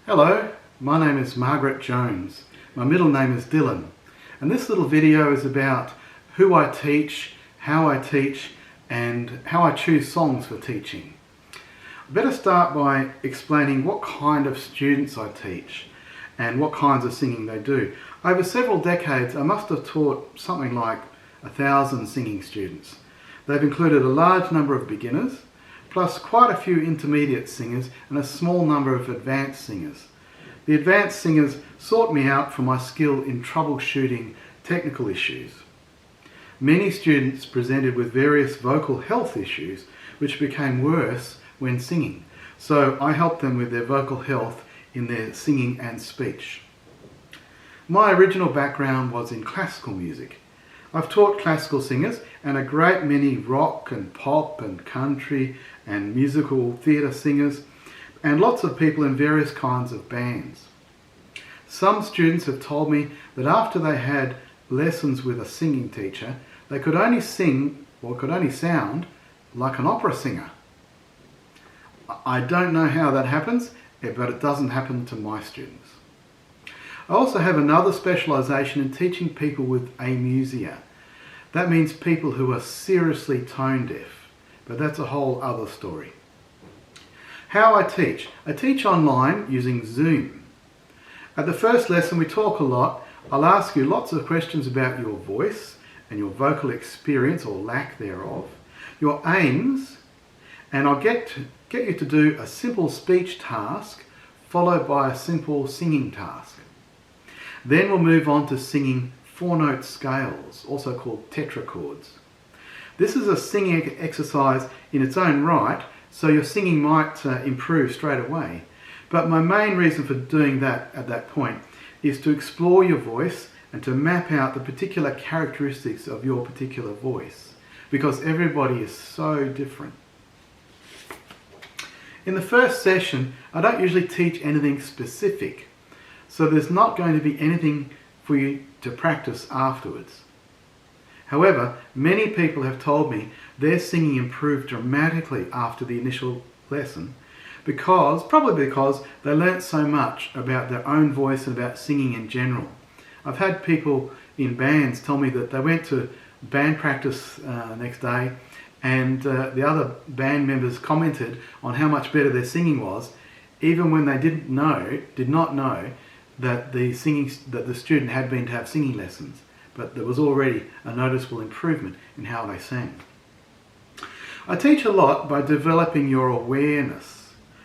Hello, my name is Margaret Jones. My middle name is Dylan, and this little video is about who I teach, and how I choose songs for teaching. I better start by explaining what kind of students I teach and what kinds of singing they do. Over several decades, I must have taught something like 1,000 singing students. They've included a large number of beginners, plus quite a few intermediate singers and a small number of advanced singers. The advanced singers sought me out for my skill in troubleshooting technical issues. Many students presented with various vocal health issues which became worse when singing, so I helped them with their vocal health in their singing and speech. My original background was in classical music. I've taught classical singers and a great many rock and pop and country and musical theatre singers and lots of people in various kinds of bands. Some students have told me that after they had lessons with a singing teacher, they could only sing or could only sound like an opera singer. I don't know how that happens, but it doesn't happen to my students. I also have another specialisation in teaching people with AMusA. That means people who are seriously tone deaf, but that's a whole other story. How I teach online using Zoom. At the first lesson we talk a lot. I'll ask you lots of questions about your voice and your vocal experience or lack thereof, your aims, and I'll get you to do a simple speech task followed by a simple singing task. Then we'll move on to singing 4-note scales, also called tetrachords. This is a singing exercise in its own right, so your singing might improve straight away. But my main reason for doing that at that point is to explore your voice and to map out the particular characteristics of your particular voice, because everybody is so different. In the first session, I don't usually teach anything specific, so there's not going to be anything for you to practice afterwards. However, many people have told me their singing improved dramatically after the initial lesson probably because they learnt so much about their own voice and about singing in general. I've had people in bands tell me that they went to band practice next day and the other band members commented on how much better their singing was, even when they did not know that the student had been to have singing lessons, but there was already a noticeable improvement in how they sang. I teach a lot by developing your awareness.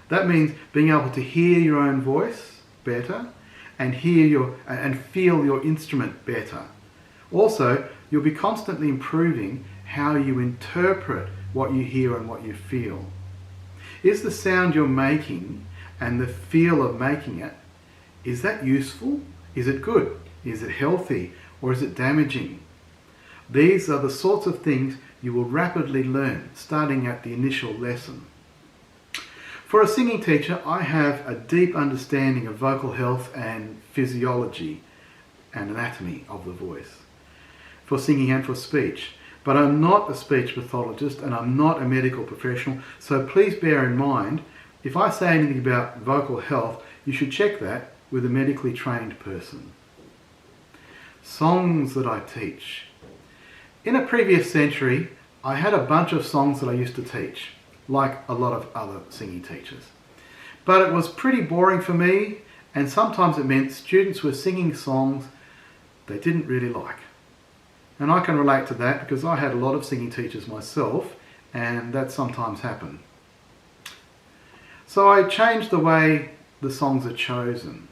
That means being able to hear your own voice better and feel your instrument better. Also, you'll be constantly improving how you interpret what you hear and what you feel. Is the sound you're making and the feel of making it, is that useful? Is it good? Is it healthy? Or is it damaging? These are the sorts of things you will rapidly learn starting at the initial lesson. For a singing teacher, I have a deep understanding of vocal health and physiology and anatomy of the voice, for singing and for speech. But I'm not a speech pathologist and I'm not a medical professional, so please bear in mind, if I say anything about vocal health, you should check that with a medically trained person. Songs that I teach. In a previous century, I had a bunch of songs that I used to teach, like a lot of other singing teachers. But it was pretty boring for me, and sometimes it meant students were singing songs they didn't really like. And I can relate to that because I had a lot of singing teachers myself, and that sometimes happened. So I changed the way the songs are chosen.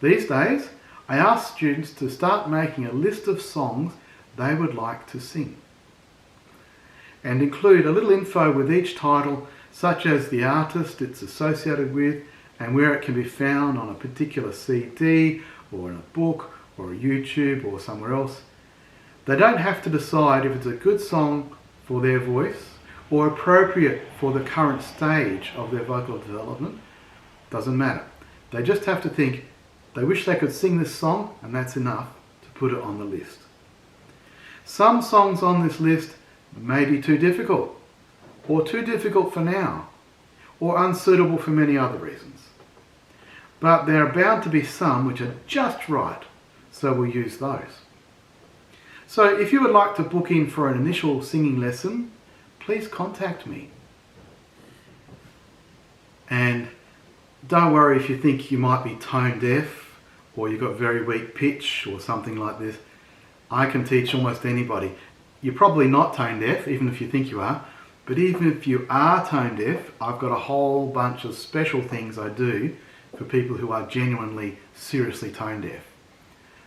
These days, I ask students to start making a list of songs they would like to sing, and include a little info with each title, such as the artist it's associated with and where it can be found on a particular CD or in a book or a YouTube or somewhere else. They don't have to decide if it's a good song for their voice or appropriate for the current stage of their vocal development. Doesn't matter. They just have to think they wish they could sing this song, and that's enough to put it on the list. Some songs on this list may be too difficult, or too difficult for now, or unsuitable for many other reasons. but there are bound to be some which are just right, so we'll use those. So if you would like to book in for an initial singing lesson, please contact me. And don't worry if you think you might be tone deaf or you've got very weak pitch or something like this. I can teach almost anybody. You're probably not tone deaf, even if you think you are, but even if you are tone deaf, I've got a whole bunch of special things I do for people who are genuinely, seriously tone deaf.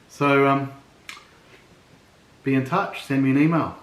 So be in touch, send me an email.